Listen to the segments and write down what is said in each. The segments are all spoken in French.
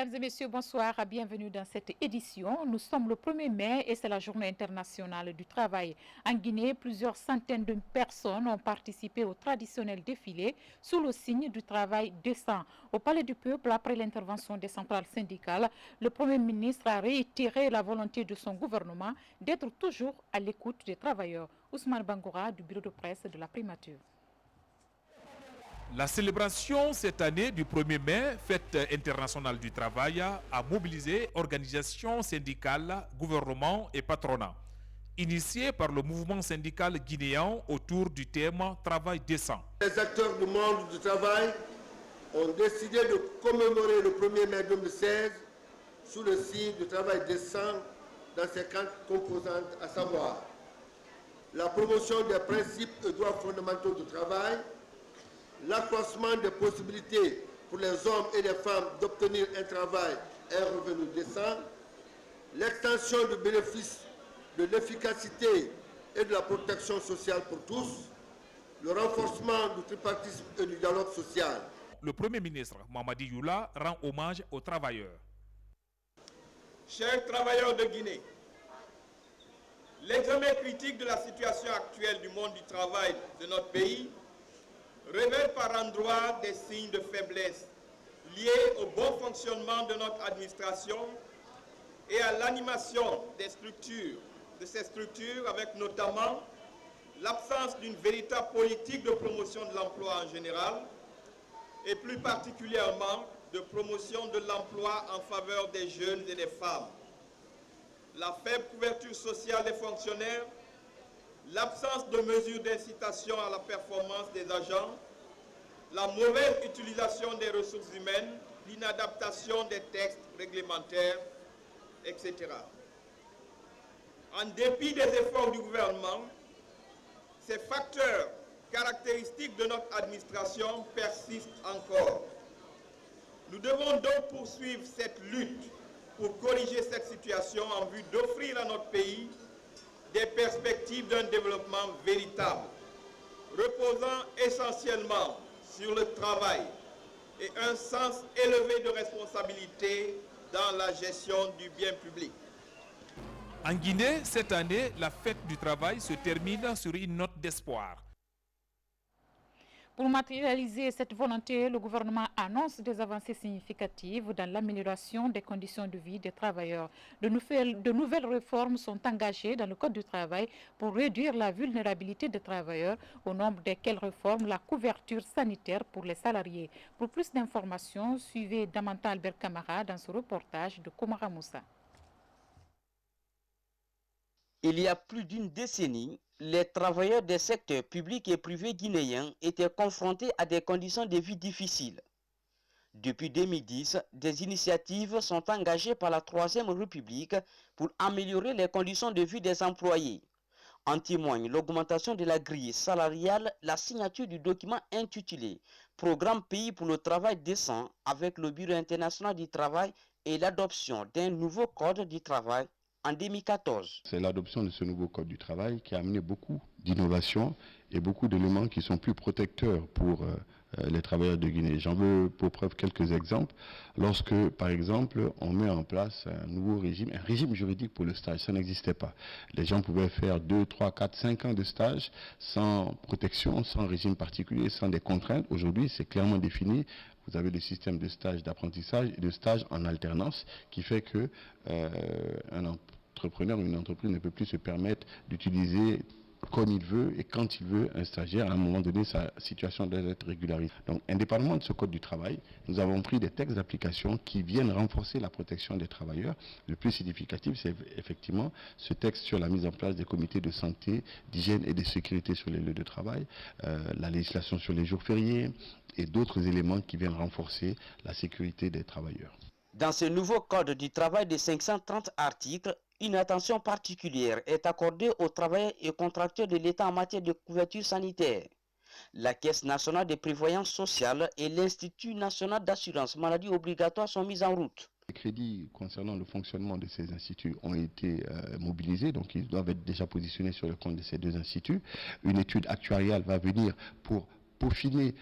Mesdames et messieurs, bonsoir, bienvenue dans cette édition. Nous sommes le 1er mai et c'est la journée internationale du travail. En Guinée, plusieurs centaines de personnes ont participé au traditionnel défilé sous le signe du travail décent. Au Palais du Peuple, après l'intervention des centrales syndicales, le Premier ministre a réitéré la volonté de son gouvernement d'être toujours à l'écoute des travailleurs. Ousmane Bangoura du bureau de presse de la primature. La célébration cette année du 1er mai, fête internationale du travail, a mobilisé organisations syndicales, gouvernements et patronats. Initiée par le mouvement syndical guinéen autour du thème « Travail décent ». Les acteurs du monde du travail ont décidé de commémorer le 1er mai 2016 sous le signe du travail décent dans ses 4 composantes, à savoir la promotion des principes et droits fondamentaux du travail, l'accroissement des possibilités pour les hommes et les femmes d'obtenir un travail et un revenu décent, l'extension du bénéfice de l'efficacité et de la protection sociale pour tous, le renforcement du tripartisme et du dialogue social. Le Premier ministre Mamadi Youla rend hommage aux travailleurs. Chers travailleurs de Guinée, l'examen critique de la situation actuelle du monde du travail de notre pays révèle par endroits des signes de faiblesse liés au bon fonctionnement de notre administration et à l'animation de ces structures avec notamment l'absence d'une véritable politique de promotion de l'emploi en général et plus particulièrement de promotion de l'emploi en faveur des jeunes et des femmes. La faible couverture sociale des fonctionnaires, l'absence de mesures d'incitation à la performance des agents, la mauvaise utilisation des ressources humaines, l'inadaptation des textes réglementaires, etc. En dépit des efforts du gouvernement, ces facteurs caractéristiques de notre administration persistent encore. Nous devons donc poursuivre cette lutte pour corriger cette situation en vue d'offrir à notre pays des perspectives d'un développement véritable, reposant essentiellement sur le travail et un sens élevé de responsabilité dans la gestion du bien public. En Guinée, cette année, la fête du travail se termine sur une note d'espoir. Pour matérialiser cette volonté, le gouvernement annonce des avancées significatives dans l'amélioration des conditions de vie des travailleurs. De nouvelles réformes sont engagées dans le Code du travail pour réduire la vulnérabilité des travailleurs, au nombre desquelles réforme la couverture sanitaire pour les salariés. Pour plus d'informations, suivez Damanta Albert Camara dans ce reportage de Komara Moussa. Il y a plus d'une décennie, les travailleurs des secteurs publics et privés guinéens étaient confrontés à des conditions de vie difficiles. Depuis 2010, des initiatives sont engagées par la Troisième République pour améliorer les conditions de vie des employés. En témoigne l'augmentation de la grille salariale, la signature du document intitulé « Programme pays pour le travail décent » avec le Bureau international du travail et l'adoption d'un nouveau code du travail en 2014. C'est l'adoption de ce nouveau code du travail qui a amené beaucoup d'innovations et beaucoup d'éléments qui sont plus protecteurs pour les travailleurs de Guinée. J'en veux pour preuve quelques exemples. Lorsque, par exemple, on met en place un nouveau régime, un régime juridique pour le stage, ça n'existait pas. Les gens pouvaient faire 2, 3, 4, 5 ans de stage sans protection, sans régime particulier, sans des contraintes. Aujourd'hui, c'est clairement défini. Vous avez le système de stage d'apprentissage et de stage en alternance qui fait que un entrepreneur ou une entreprise ne peut plus se permettre d'utiliser comme il veut et quand il veut un stagiaire. À un moment donné, sa situation doit être régularisée. Donc, indépendamment de ce code du travail, nous avons pris des textes d'application qui viennent renforcer la protection des travailleurs. Le plus significatif, c'est effectivement ce texte sur la mise en place des comités de santé, d'hygiène et de sécurité sur les lieux de travail, la législation sur les jours fériés et d'autres éléments qui viennent renforcer la sécurité des travailleurs. Dans ce nouveau code du travail de 530 articles, une attention particulière est accordée aux travailleurs et contracteurs de l'État en matière de couverture sanitaire. La Caisse nationale de prévoyance sociale et l'Institut national d'assurance maladie obligatoire sont mis en route. Les crédits concernant le fonctionnement de ces instituts ont été mobilisés, donc ils doivent être déjà positionnés sur le compte de ces deux instituts. Une étude actuariale va venir pour peaufiner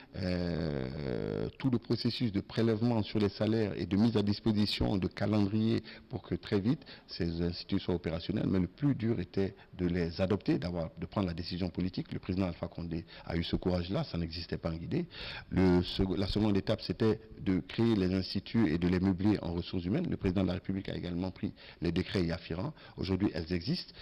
tout le processus de prélèvement sur les salaires et de mise à disposition de calendriers pour que très vite ces instituts soient opérationnels. Mais le plus dur était de les adopter, de prendre la décision politique. Le président Alpha Condé a eu ce courage-là, ça n'existait pas en Guinée. La seconde étape, c'était de créer les instituts et de les meubler en ressources humaines. Le président de la République a également pris les décrets y afférents. Aujourd'hui, elles existent.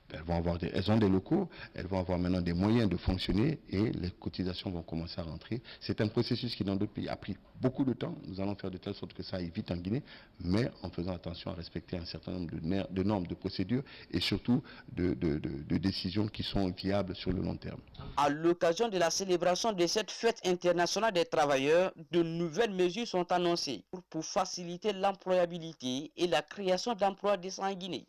Elles ont des locaux, elles vont avoir maintenant des moyens de fonctionner et les cotisations vont commencer à rentrer. C'est un processus qui dans d'autres pays a pris beaucoup de temps. Nous allons faire de telle sorte que ça aille vite en Guinée, mais en faisant attention à respecter un certain nombre de normes, de procédures et surtout de décisions qui sont viables sur le long terme. À l'occasion de la célébration de cette fête internationale des travailleurs, de nouvelles mesures sont annoncées pour faciliter l'employabilité et la création d'emplois décents en Guinée.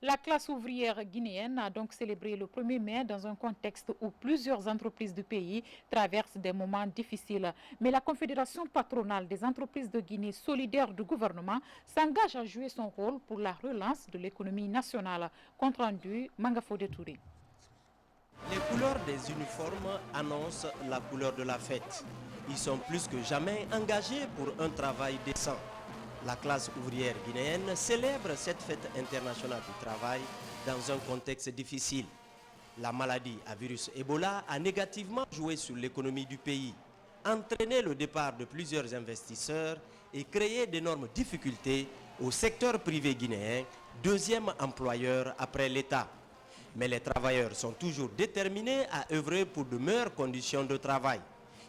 La classe ouvrière guinéenne a donc célébré le 1er mai dans un contexte où plusieurs entreprises du pays traversent des moments difficiles. Mais la Confédération patronale des entreprises de Guinée solidaire du gouvernement s'engage à jouer son rôle pour la relance de l'économie nationale. Compte rendu, Mangafode Touré. Les couleurs des uniformes annoncent la couleur de la fête. Ils sont plus que jamais engagés pour un travail décent. La classe ouvrière guinéenne célèbre cette fête internationale du travail dans un contexte difficile. La maladie à virus Ebola a négativement joué sur l'économie du pays, entraîné le départ de plusieurs investisseurs et créé d'énormes difficultés au secteur privé guinéen, deuxième employeur après l'État. Mais les travailleurs sont toujours déterminés à œuvrer pour de meilleures conditions de travail.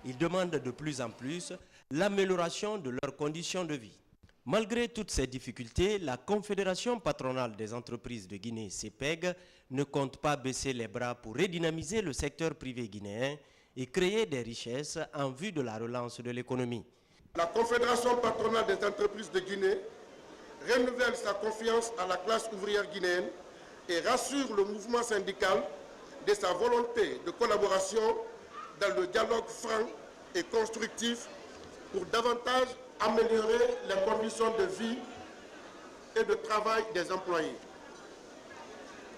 Ils demandent de plus en plus l'amélioration de leurs conditions de vie. Malgré toutes ces difficultés, la Confédération patronale des entreprises de Guinée, CEPEG, ne compte pas baisser les bras pour redynamiser le secteur privé guinéen et créer des richesses en vue de la relance de l'économie. La Confédération patronale des entreprises de Guinée renouvelle sa confiance à la classe ouvrière guinéenne et rassure le mouvement syndical de sa volonté de collaboration dans le dialogue franc et constructif pour davantage améliorer les conditions de vie et de travail des employés.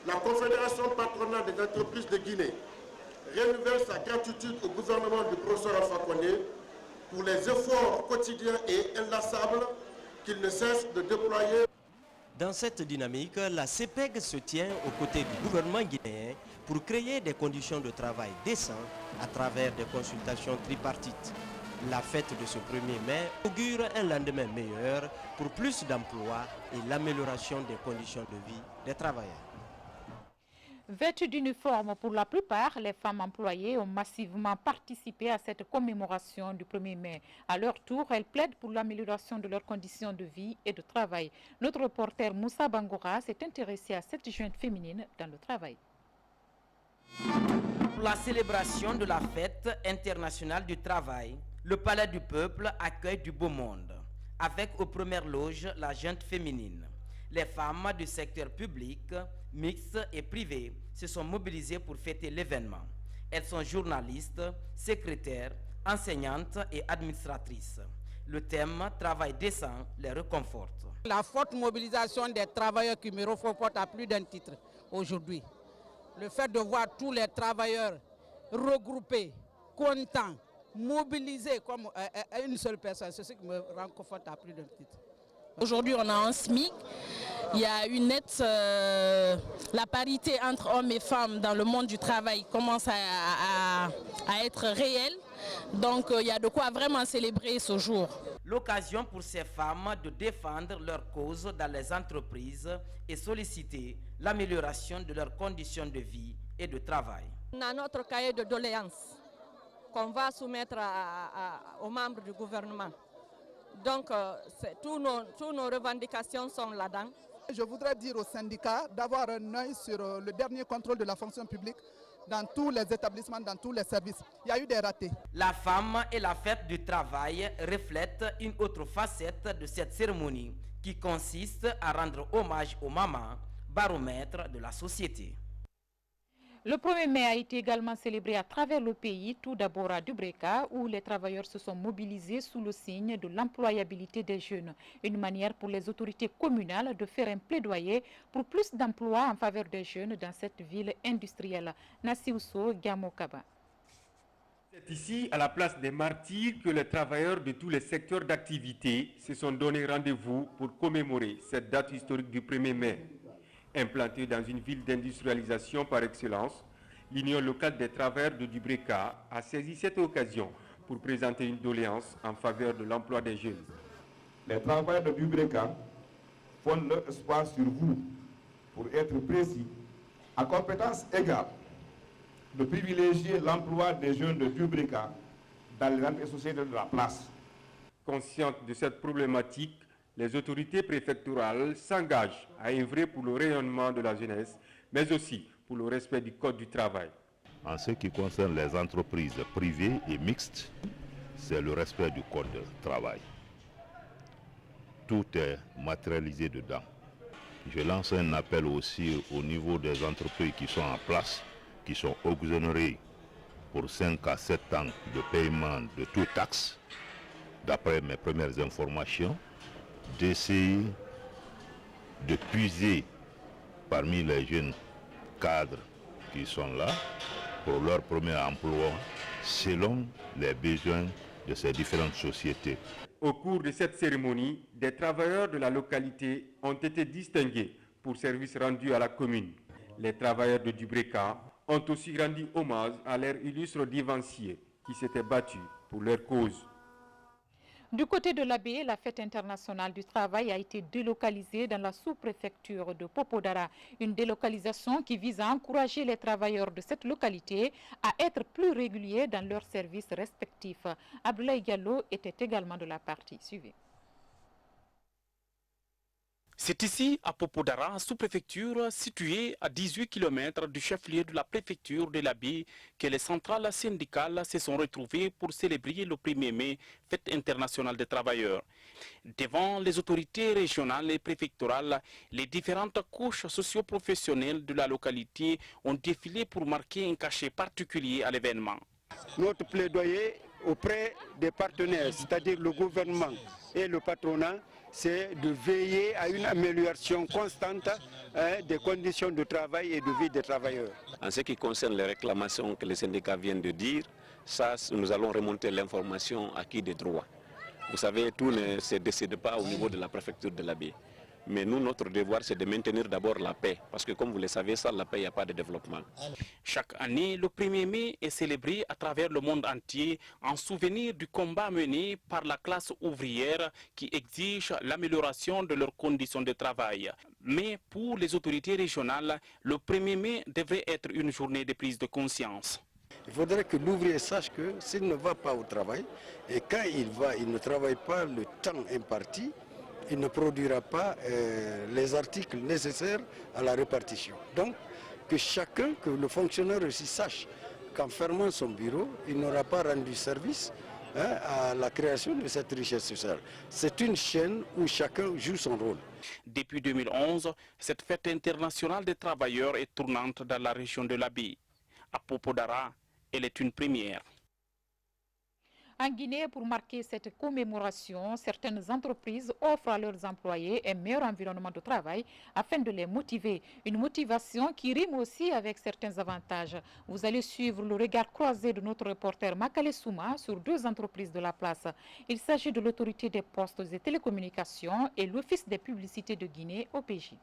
La Confédération patronale des entreprises de Guinée renouvelle sa gratitude au gouvernement du professeur Alpha Condé pour les efforts quotidiens et inlassables qu'il ne cesse de déployer. Dans cette dynamique, la CEPEG se tient aux côtés du gouvernement guinéen pour créer des conditions de travail décentes à travers des consultations tripartites. La fête de ce 1er mai augure un lendemain meilleur pour plus d'emplois et l'amélioration des conditions de vie des travailleurs. Vêtues d'uniforme pour la plupart, les femmes employées ont massivement participé à cette commémoration du 1er mai. À leur tour, elles plaident pour l'amélioration de leurs conditions de vie et de travail. Notre reporter Moussa Bangoura s'est intéressé à cette jointe féminine dans le travail. Pour la célébration de la fête internationale du travail, le Palais du Peuple accueille du beau monde, avec aux premières loges la junte féminine. Les femmes du secteur public, mixte et privé se sont mobilisées pour fêter l'événement. Elles sont journalistes, secrétaires, enseignantes et administratrices. Le thème « Travail décent » les réconforte. La forte mobilisation des travailleurs qui me réconforte à plus d'un titre aujourd'hui. Le fait de voir tous les travailleurs regroupés, contents, mobilisés comme une seule personne, c'est ce qui me réconforte à plus d'un titre. Aujourd'hui, on a un SMIC, il y a une nette, la parité entre hommes et femmes dans le monde du travail commence à être réelle. Donc, il y a de quoi vraiment célébrer ce jour. L'occasion pour ces femmes de défendre leurs causes dans les entreprises et solliciter l'amélioration de leurs conditions de vie et de travail. On a notre cahier de doléances qu'on va soumettre aux membres du gouvernement. Donc, tous nos revendications sont là-dedans. Je voudrais dire aux syndicats d'avoir un œil sur le dernier contrôle de la fonction publique dans tous les établissements, dans tous les services. Il y a eu des ratés. La femme et la fête du travail reflètent une autre facette de cette cérémonie qui consiste à rendre hommage aux mamans, baromètre de la société. Le 1er mai a été également célébré à travers le pays, tout d'abord à Dubreka, où les travailleurs se sont mobilisés sous le signe de l'employabilité des jeunes. Une manière pour les autorités communales de faire un plaidoyer pour plus d'emplois en faveur des jeunes dans cette ville industrielle. Nassiousso Gamokaba. C'est ici, à la place des martyrs, que les travailleurs de tous les secteurs d'activité se sont donné rendez-vous pour commémorer cette date historique du 1er mai. Implantée dans une ville d'industrialisation par excellence, l'Union locale des travailleurs de Dubreka a saisi cette occasion pour présenter une doléance en faveur de l'emploi des jeunes. Les travailleurs de Dubreka fondent leur espoir sur vous, pour être précis, à compétences égales, de privilégier l'emploi des jeunes de Dubreka dans les grandes sociétés de la place. Conscientes de cette problématique, les autorités préfectorales s'engagent à œuvrer pour le rayonnement de la jeunesse, mais aussi pour le respect du Code du travail. En ce qui concerne les entreprises privées et mixtes, c'est le respect du Code du travail. Tout est matérialisé dedans. Je lance un appel aussi au niveau des entreprises qui sont en place, qui sont exonérées pour 5 à 7 ans de paiement de toutes taxes, d'après mes premières informations, d'essayer de puiser parmi les jeunes cadres qui sont là pour leur premier emploi selon les besoins de ces différentes sociétés. Au cours de cette cérémonie, des travailleurs de la localité ont été distingués pour services rendus à la commune. Les travailleurs de Dubreka ont aussi rendu hommage à leur illustre devancier qui s'était battu pour leur cause. Du côté de l'Abbé, la fête internationale du travail a été délocalisée dans la sous-préfecture de Popodara. Une délocalisation qui vise à encourager les travailleurs de cette localité à être plus réguliers dans leurs services respectifs. Abdoulaye Diallo était également de la partie. Suivez. C'est ici, à Popodara, sous-préfecture, située à 18 km du chef-lieu de la préfecture de l'Abbé, que les centrales syndicales se sont retrouvées pour célébrer le 1er mai, fête internationale des travailleurs. Devant les autorités régionales et préfectorales, les différentes couches socio-professionnelles de la localité ont défilé pour marquer un cachet particulier à l'événement. Notre plaidoyer auprès des partenaires, c'est-à-dire le gouvernement et le patronat, c'est de veiller à une amélioration constante des conditions de travail et de vie des travailleurs. En ce qui concerne les réclamations que les syndicats viennent de dire, ça, nous allons remonter l'information à qui de droit. Vous savez, tout ne se décide pas au niveau de la préfecture de l'Abbé. Mais nous, notre devoir, c'est de maintenir d'abord la paix. Parce que comme vous le savez, sans la paix, il n'y a pas de développement. Chaque année, le 1er mai est célébré à travers le monde entier en souvenir du combat mené par la classe ouvrière qui exige l'amélioration de leurs conditions de travail. Mais pour les autorités régionales, le 1er mai devrait être une journée de prise de conscience. Il faudrait que l'ouvrier sache que s'il ne va pas au travail, et quand il va, il ne travaille pas le temps imparti, il ne produira pas les articles nécessaires à la répartition. Donc, que chacun, que le fonctionnaire aussi sache qu'en fermant son bureau, il n'aura pas rendu service à la création de cette richesse sociale. C'est une chaîne où chacun joue son rôle. Depuis 2011, cette fête internationale des travailleurs est tournante dans la région de l'Abbé. À Popodara, elle est une première. En Guinée, pour marquer cette commémoration, certaines entreprises offrent à leurs employés un meilleur environnement de travail afin de les motiver. Une motivation qui rime aussi avec certains avantages. Vous allez suivre le regard croisé de notre reporter Makale Souma sur deux entreprises de la place. Il s'agit de l'autorité des postes et télécommunications et l'Office des publicités de Guinée, OPJ.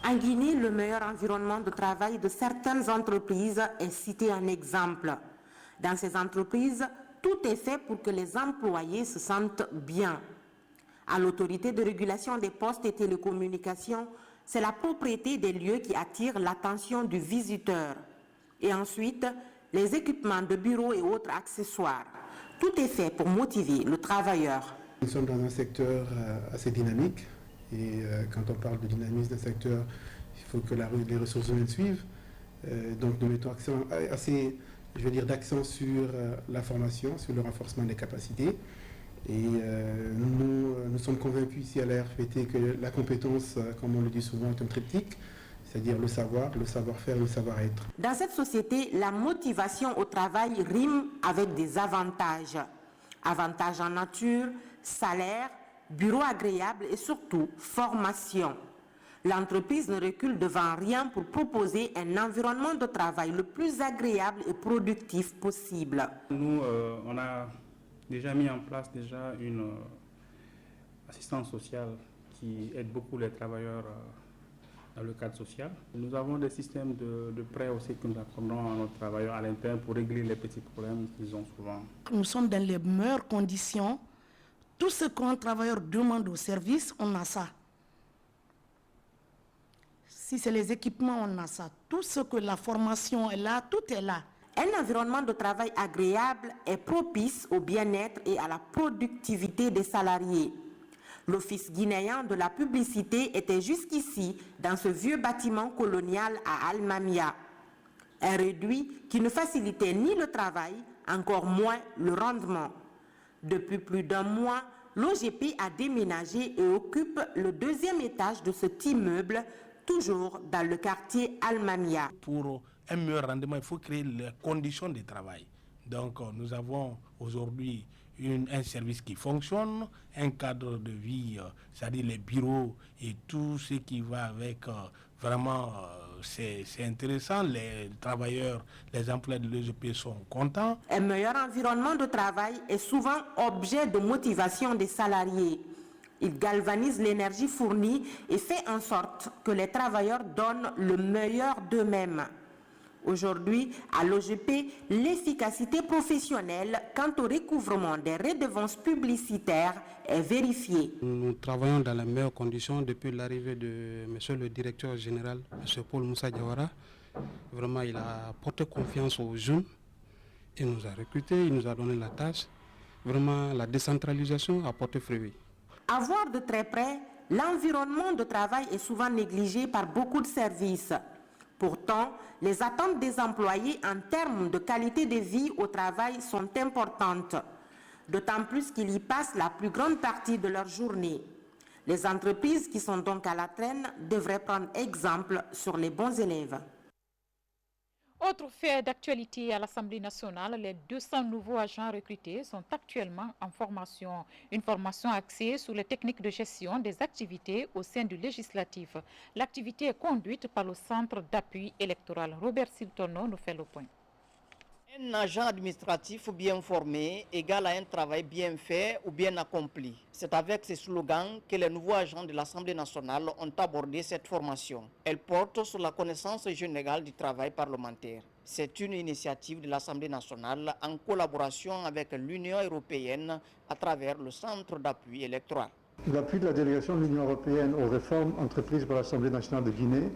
En Guinée, le meilleur environnement de travail de certaines entreprises est cité en exemple. Dans ces entreprises, tout est fait pour que les employés se sentent bien. À l'autorité de régulation des postes et télécommunications, c'est la propriété des lieux qui attire l'attention du visiteur. Et ensuite, les équipements de bureaux et autres accessoires. Tout est fait pour motiver le travailleur. Nous sommes dans un secteur assez dynamique. Et quand on parle de dynamisme d'un secteur, il faut que les ressources humaines suivent. Donc nous mettons d'accent sur la formation, sur le renforcement des capacités. Et nous sommes convaincus ici à la RFPT que la compétence, comme on le dit souvent, est un triptyque, c'est-à-dire le savoir, le savoir-faire, le savoir-être. Dans cette société, la motivation au travail rime avec des avantages. Avantages en nature, salaire, bureau agréable et surtout formation. L'entreprise ne recule devant rien pour proposer un environnement de travail le plus agréable et productif possible. Nous, on a déjà mis en place une assistance sociale qui aide beaucoup les travailleurs dans le cadre social. Nous avons des systèmes de prêts aussi que nous accordons à nos travailleurs à l'interne pour régler les petits problèmes qu'ils ont souvent. Nous sommes dans les meilleures conditions. Tout ce qu'un travailleur demande au service, on a ça. Si c'est les équipements, on a ça. Tout ce que la formation est là, tout est là. Un environnement de travail agréable est propice au bien-être et à la productivité des salariés. L'Office guinéen de la publicité était jusqu'ici dans ce vieux bâtiment colonial à Al-Mamia. Un réduit qui ne facilitait ni le travail, encore moins le rendement. Depuis plus d'un mois, l'OGP a déménagé et occupe le 2e étage de cet immeuble, toujours dans le quartier Al-Mamia. Pour un meilleur rendement, il faut créer les conditions de travail. Donc nous avons aujourd'hui un service qui fonctionne, un cadre de vie, c'est-à-dire les bureaux et tout ce qui va avec. Vraiment, c'est intéressant. Les travailleurs, les employés de l'OGP sont contents. Un meilleur environnement de travail est souvent objet de motivation des salariés. Il galvanise l'énergie fournie et fait en sorte que les travailleurs donnent le meilleur d'eux-mêmes. Aujourd'hui, à l'OGP, l'efficacité professionnelle quant au recouvrement des redevances publicitaires est vérifiée. Nous travaillons dans les meilleures conditions depuis l'arrivée de monsieur le directeur général, M. Paul Moussa Diawara. Vraiment, il a porté confiance aux jeunes. Il nous a recrutés, il nous a donné la tâche. Vraiment, la décentralisation a porté fruit. À voir de très près, l'environnement de travail est souvent négligé par beaucoup de services. Pourtant, les attentes des employés en termes de qualité de vie au travail sont importantes, d'autant plus qu'ils y passent la plus grande partie de leur journée. Les entreprises qui sont donc à la traîne devraient prendre exemple sur les bons élèves. Autre fait d'actualité à l'Assemblée nationale, les 200 nouveaux agents recrutés sont actuellement en formation. Une formation axée sur les techniques de gestion des activités au sein du législatif. L'activité est conduite par le Centre d'appui électoral. Robert Siltono nous fait le point. Un agent administratif bien formé égale à un travail bien fait ou bien accompli. C'est avec ce slogan que les nouveaux agents de l'Assemblée nationale ont abordé cette formation. Elle porte sur la connaissance générale du travail parlementaire. C'est une initiative de l'Assemblée nationale en collaboration avec l'Union européenne à travers le Centre d'appui électoral. L'appui de la délégation de l'Union européenne aux réformes entreprises par l'Assemblée nationale de Guinée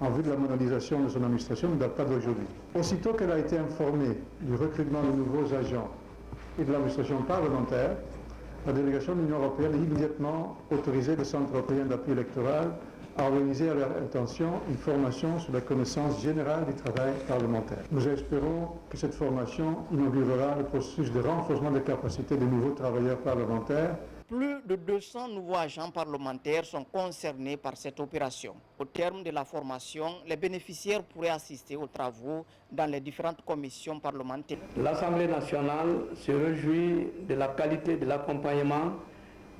en vue de la modernisation de son administration ne date pas d'aujourd'hui. Aussitôt qu'elle a été informée du recrutement de nouveaux agents et de l'administration parlementaire, la délégation de l'Union européenne a immédiatement autorisé le Centre européen d'appui électoral à organiser à leur intention une formation sur la connaissance générale du travail parlementaire. Nous espérons que cette formation inaugurera le processus de renforcement des capacités des nouveaux travailleurs parlementaires. Plus de 200 nouveaux agents parlementaires sont concernés par cette opération. Au terme de la formation, les bénéficiaires pourraient assister aux travaux dans les différentes commissions parlementaires. L'Assemblée nationale se réjouit de la qualité de l'accompagnement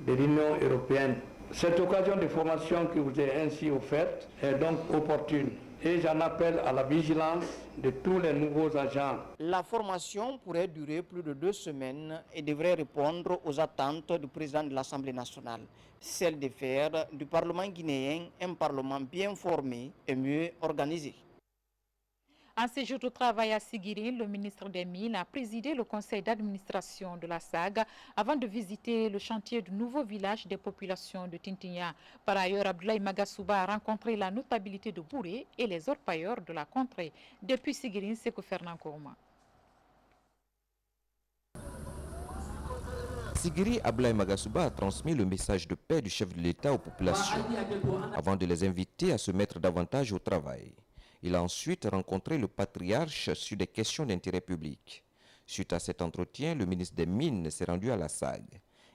de l'Union européenne. Cette occasion de formation qui vous est ainsi offerte est donc opportune. Et j'en appelle à la vigilance de tous les nouveaux agents. La formation pourrait durer plus de 2 semaines et devrait répondre aux attentes du président de l'Assemblée nationale, celle de faire du Parlement guinéen un Parlement bien formé et mieux organisé. En séjour de travail à Sigiri, le ministre des Mines a présidé le conseil d'administration de la SAG avant de visiter le chantier du nouveau village des populations de Tintinia. Par ailleurs, Abdoulaye Magasouba a rencontré la notabilité de Bouré et les orpailleurs de la contrée. Depuis Sigiri, c'est que Fernand Kourma. Sigiri Abdoulaye Magasouba a transmis le message de paix du chef de l'État aux populations avant de les inviter à se mettre davantage au travail. Il a ensuite rencontré le patriarche sur des questions d'intérêt public. Suite à cet entretien, le ministre des Mines s'est rendu à la SAG.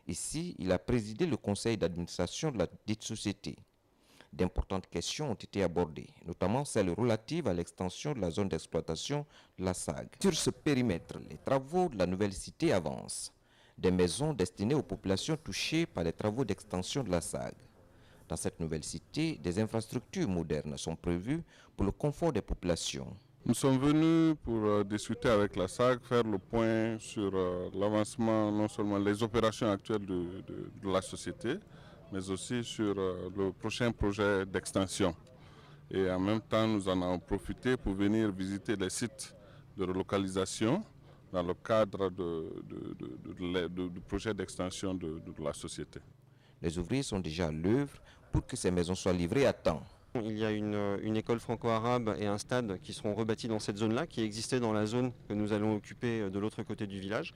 Ici, il a présidé le conseil d'administration de la dite société. D'importantes questions ont été abordées, notamment celles relatives à l'extension de la zone d'exploitation de la SAG. Sur ce périmètre, les travaux de la nouvelle cité avancent. Des maisons destinées aux populations touchées par les travaux d'extension de la SAG. Dans cette nouvelle cité, des infrastructures modernes sont prévues pour le confort des populations. Nous sommes venus pour discuter avec la SAG, faire le point sur l'avancement, non seulement les opérations actuelles de la société, mais aussi sur le prochain projet d'extension. Et en même temps, nous en avons profité pour venir visiter les sites de relocalisation dans le cadre du projet d'extension de la société. Les ouvriers sont déjà à l'œuvre pour que ces maisons soient livrées à temps. Il y a une école franco-arabe et un stade qui seront rebâtis dans cette zone-là, qui existait dans la zone que nous allons occuper de l'autre côté du village.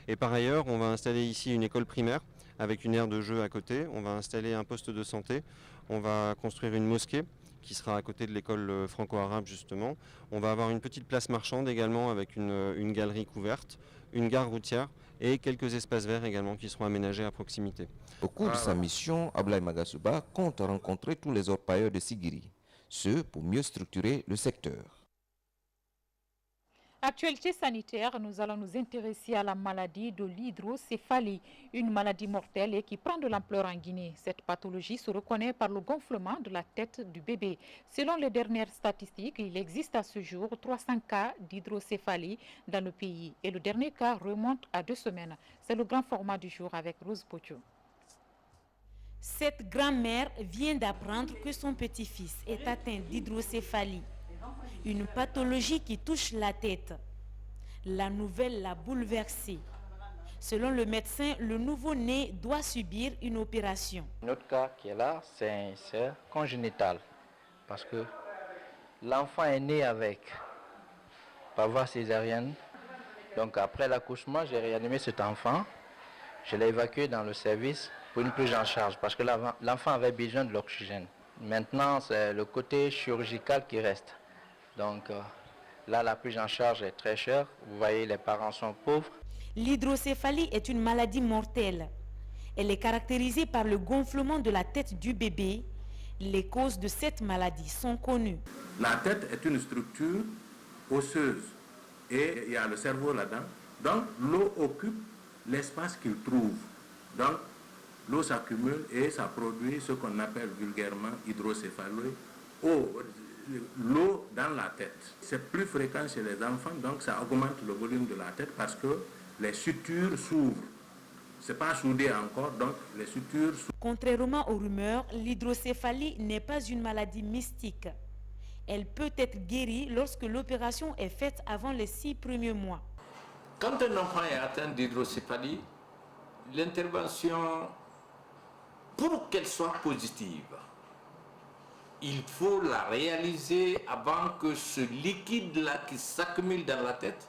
Et par ailleurs, on va installer ici une école primaire avec une aire de jeu à côté. On va installer un poste de santé. On va construire une mosquée qui sera à côté de l'école franco-arabe justement. On va avoir une petite place marchande également avec une galerie couverte, une gare routière et quelques espaces verts également qui seront aménagés à proximité. Au cours de sa mission, Ablaye Magasuba compte rencontrer tous les orpailleurs de Sigiri, ce pour mieux structurer le secteur. Actualité sanitaire, nous allons nous intéresser à la maladie de l'hydrocéphalie, une maladie mortelle et qui prend de l'ampleur en Guinée. Cette pathologie se reconnaît par le gonflement de la tête du bébé. Selon les dernières statistiques, il existe à ce jour 300 cas d'hydrocéphalie dans le pays et le dernier cas remonte à 2 semaines. C'est le grand format du jour avec Rose Pocho. Cette grand-mère vient d'apprendre que son petit-fils est atteint d'hydrocéphalie, une pathologie qui touche la tête. La nouvelle l'a bouleversée. Selon le médecin, le nouveau-né doit subir une opération. Notre cas qui est là, c'est congénital, parce que l'enfant est né avec, par voie césarienne. Donc après l'accouchement, j'ai réanimé cet enfant. Je l'ai évacué dans le service pour une prise en charge, parce que l'enfant avait besoin de l'oxygène. Maintenant, c'est le côté chirurgical qui reste. Donc là, la prise en charge est très chère. Vous voyez, les parents sont pauvres. L'hydrocéphalie est une maladie mortelle. Elle est caractérisée par le gonflement de la tête du bébé. Les causes de cette maladie sont connues. La tête est une structure osseuse et il y a le cerveau là-dedans. Donc l'eau occupe l'espace qu'il trouve. Donc l'eau s'accumule et ça produit ce qu'on appelle vulgairement hydrocéphalie. L'eau dans la tête. C'est plus fréquent chez les enfants, donc ça augmente le volume de la tête parce que les sutures s'ouvrent. Ce n'est pas soudé encore, donc les sutures s'ouvrent. Contrairement aux rumeurs, l'hydrocéphalie n'est pas une maladie mystique. Elle peut être guérie lorsque l'opération est faite avant les 6 premiers mois. Quand un enfant est atteint d'hydrocéphalie, l'intervention, pour qu'elle soit positive, il faut la réaliser avant que ce liquide-là qui s'accumule dans la tête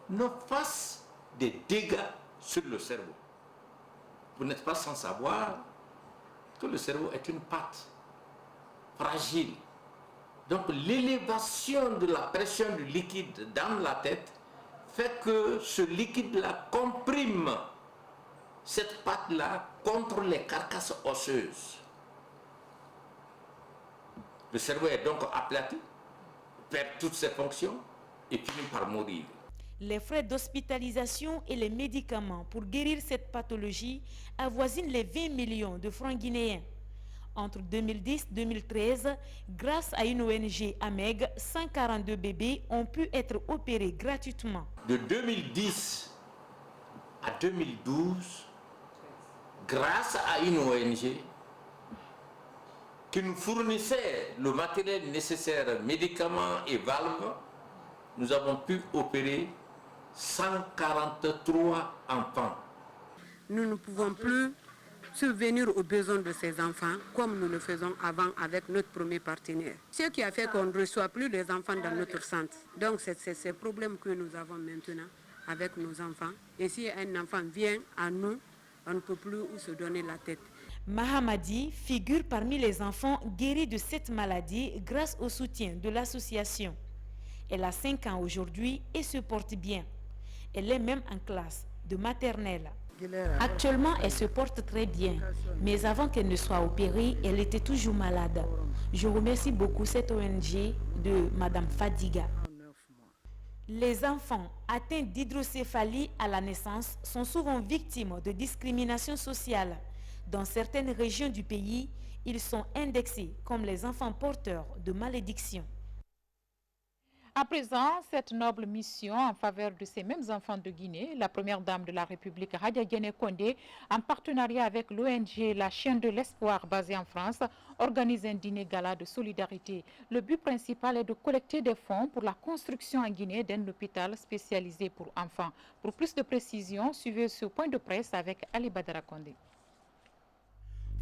ne fasse des dégâts sur le cerveau. Vous n'êtes pas sans savoir que le cerveau est une pâte fragile. Donc l'élévation de la pression du liquide dans la tête fait que ce liquide-là comprime cette pâte-là contre les carcasses osseuses. Le cerveau est donc aplati, perd toutes ses fonctions et finit par mourir. Les frais d'hospitalisation et les médicaments pour guérir cette pathologie avoisinent les 20 millions de francs guinéens. Entre 2010 et 2013, grâce à une ONG AMEG, 142 bébés ont pu être opérés gratuitement. De 2010 à 2012, grâce à une ONG qui nous fournissait le matériel nécessaire, médicaments et valves, nous avons pu opérer 143 enfants. Nous ne pouvons plus subvenir aux besoins de ces enfants comme nous le faisons avant avec notre premier partenaire. Ce qui a fait qu'on ne reçoit plus les enfants dans notre centre. Donc c'est ces problèmes que nous avons maintenant avec nos enfants. Et si un enfant vient à nous, on ne peut plus où se donner la tête. Mahamadi figure parmi les enfants guéris de cette maladie grâce au soutien de l'association. Elle a 5 ans aujourd'hui et se porte bien. Elle est même en classe de maternelle. Actuellement, elle se porte très bien. Mais avant qu'elle ne soit opérée, elle était toujours malade. Je remercie beaucoup cette ONG de Madame Fadiga. Les enfants atteints d'hydrocéphalie à la naissance sont souvent victimes de discrimination sociale. Dans certaines régions du pays, Ils sont indexés comme les enfants porteurs de malédiction. À présent, cette noble mission en faveur de ces mêmes enfants de Guinée, la première dame de la République, Hadja Diéné Kondé, en partenariat avec l'ONG La Chaîne de l'Espoir basée en France, organise un dîner gala de solidarité. Le but principal est de collecter des fonds pour la construction en Guinée d'un hôpital spécialisé pour enfants. Pour plus de précisions, suivez ce point de presse avec Ali Badara Kondé.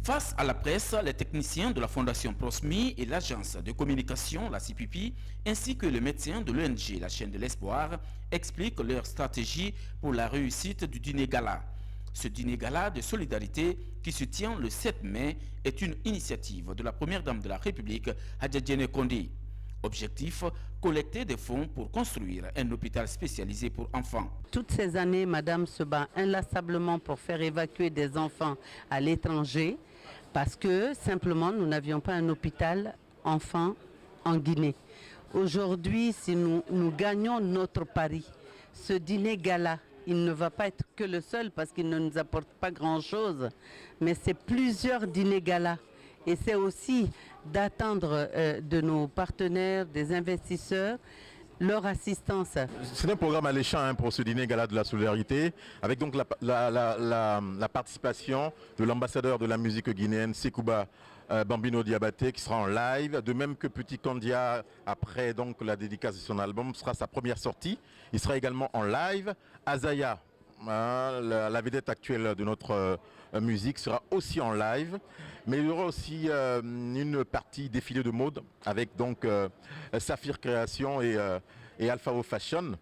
Face à la presse, les techniciens de la Fondation Prosmi et l'agence de communication, la CPP, ainsi que les médecins de l'ONG, la Chaîne de l'Espoir, expliquent leur stratégie pour la réussite du dîner gala. Ce dîner gala de solidarité qui se tient le 7 mai est une initiative de la première dame de la République, Hadja Diéné Kondé. Objectif, collecter des fonds pour construire un hôpital spécialisé pour enfants. Toutes ces années, Madame se bat inlassablement pour faire évacuer des enfants à l'étranger parce que simplement nous n'avions pas un hôpital enfant en Guinée. Aujourd'hui, si nous gagnons notre pari, ce dîner gala, il ne va pas être que le seul parce qu'il ne nous apporte pas grand-chose, mais c'est plusieurs dîners gala. Et c'est aussi d'attendre de nos partenaires, des investisseurs, leur assistance. C'est un programme alléchant pour ce dîner gala de la solidarité, avec donc la participation de l'ambassadeur de la musique guinéenne, Sekouba Bambino Diabaté, qui sera en live, de même que Petit Kandia, après donc la dédicace de son album, sera sa première sortie. Il sera également en live. Azaya, la vedette actuelle de notre musique, sera aussi en live, mais il y aura aussi une partie défilé de mode avec donc Saphir Création et Alphao Fashion.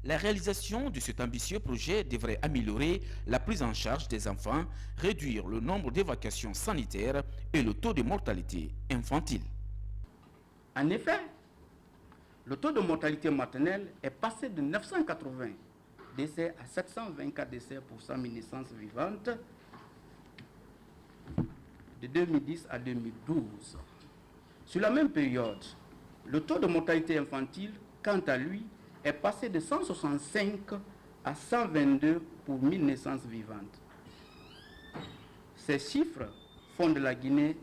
La réalisation de cet ambitieux projet devrait améliorer la prise en charge des enfants, réduire le nombre d'évacuations sanitaires et le taux de mortalité infantile. En effet, le taux de mortalité maternelle est passé de 980 décès à 724 décès pour 100 000 naissances vivantes de 2010 à 2012. Sur la même période, le taux de mortalité infantile, quant à lui, est passé de 165 à 122 pour 1000 naissances vivantes. Ces chiffres font de la Guinée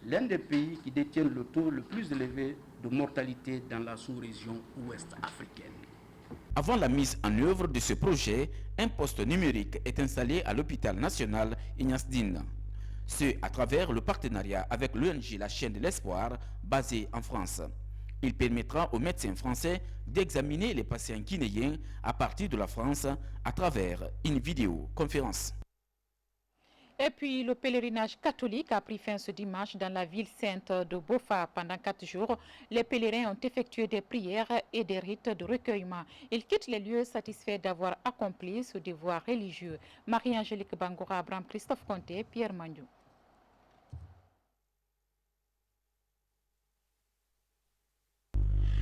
l'un des pays qui détiennent le taux le plus élevé de mortalité dans la sous-région ouest africaine. Avant la mise en œuvre de ce projet, un poste numérique est installé à l'hôpital national Ignace Dine. Ce à travers le partenariat avec l'ONG La Chaîne de l'Espoir, basée en France. Il permettra aux médecins français d'examiner les patients guinéens à partir de la France à travers une vidéoconférence. Et puis, le pèlerinage catholique a pris fin ce dimanche dans la ville sainte de Bofa. Pendant 4 jours, les pèlerins ont effectué des prières et des rites de recueillement. Ils quittent les lieux satisfaits d'avoir accompli ce devoir religieux. Marie-Angélique Bangoura, Abraham Christophe Conté, Pierre Mandiou.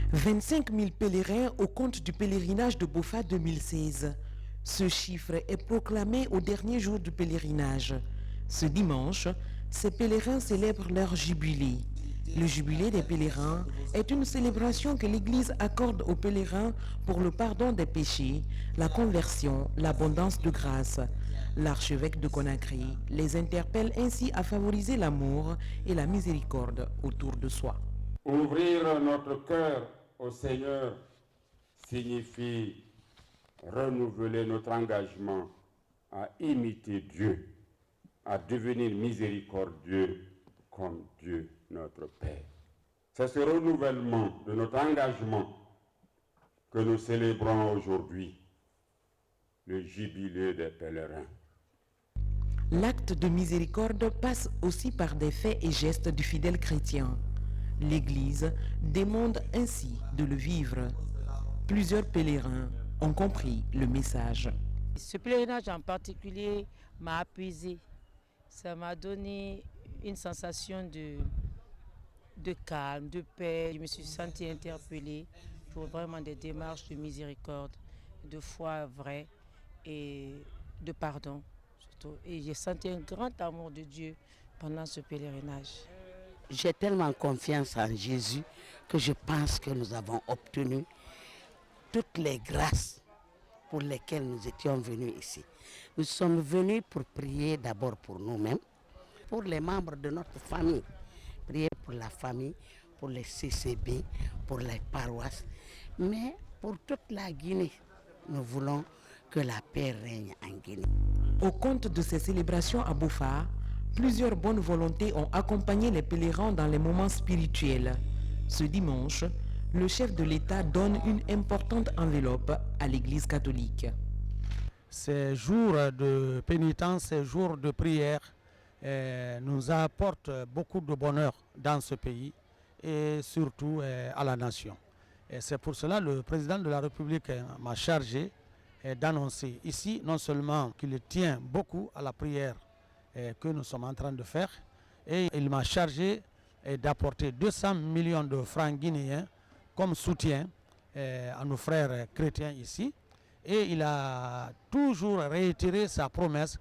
« 25 000 pèlerins au compte du pèlerinage de Bofa 2016. Ce chiffre est proclamé au dernier jour du pèlerinage. Ce dimanche, ces pèlerins célèbrent leur jubilé. Le jubilé des pèlerins est une célébration que l'Église accorde aux pèlerins pour le pardon des péchés, la conversion, l'abondance de grâce. L'archevêque de Conakry les interpelle ainsi à favoriser l'amour et la miséricorde autour de soi. Ouvrir notre cœur au Seigneur signifie renouveler notre engagement à imiter Dieu, à devenir miséricordieux comme Dieu notre Père. C'est ce renouvellement de notre engagement que nous célébrons aujourd'hui, le jubilé des pèlerins. L'acte de miséricorde passe aussi par des faits et gestes du fidèle chrétien. L'Église demande ainsi de le vivre. Plusieurs pèlerins ont compris le message. Ce pèlerinage en particulier m'a apaisé. Ça m'a donné une sensation de calme, de paix. Je me suis sentie interpellée pour vraiment des démarches de miséricorde, de foi vraie et de pardon surtout. Et j'ai senti un grand amour de Dieu pendant ce pèlerinage. J'ai tellement confiance en Jésus que je pense que nous avons obtenu toutes les grâces pour lesquelles nous étions venus ici. Nous sommes venus pour prier d'abord pour nous-mêmes, pour les membres de notre famille. Prier pour la famille, pour les CCB, pour les paroisses, mais pour toute la Guinée. Nous voulons que la paix règne en Guinée. Au compte de ces célébrations à Bofa, plusieurs bonnes volontés ont accompagné les pèlerins dans les moments spirituels. Ce dimanche, le chef de l'État donne une importante enveloppe à l'Église catholique. Ces jours de pénitence, ces jours de prière nous apportent beaucoup de bonheur dans ce pays et surtout à la nation. Et c'est pour cela que le président de la République m'a chargé d'annoncer ici non seulement qu'il tient beaucoup à la prière que nous sommes en train de faire, et il m'a chargé d'apporter 200 millions de francs guinéens comme soutien à nos frères chrétiens ici. Et il a toujours réitéré sa promesse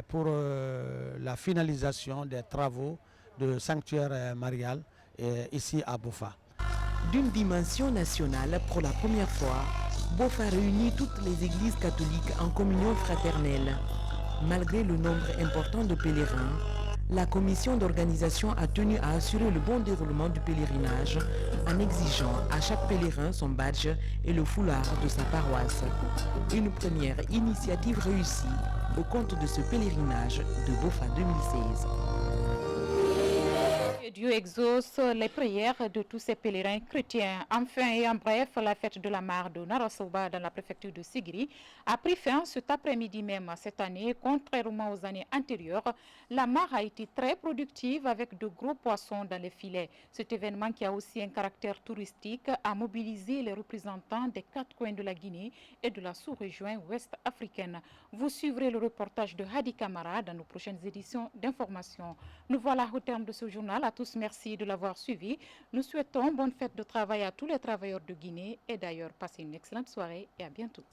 pour la finalisation des travaux de sanctuaire marial ici à Bofa. D'une dimension nationale, pour la première fois, Bofa réunit toutes les églises catholiques en communion fraternelle. Malgré le nombre important de pèlerins, la commission d'organisation a tenu à assurer le bon déroulement du pèlerinage en exigeant à chaque pèlerin son badge et le foulard de sa paroisse. Une première initiative réussie au compte de ce pèlerinage de Bofa 2016. Dieu exauce les prières de tous ces pèlerins chrétiens. Enfin et en bref, la fête de la mare de Narasoba dans la préfecture de Sigiri a pris fin cet après-midi même. Cette année, contrairement aux années antérieures, la mare a été très productive avec de gros poissons dans les filets. Cet événement, qui a aussi un caractère touristique, a mobilisé les représentants des 4 coins de la Guinée et de la sous-région ouest africaine. Vous suivrez le reportage de Hadi Kamara dans nos prochaines éditions d'information. Nous voilà au terme de ce journal. À tous, merci de l'avoir suivi. Nous souhaitons bonne fête de travail à tous les travailleurs de Guinée et d'ailleurs, passez une excellente soirée et à bientôt.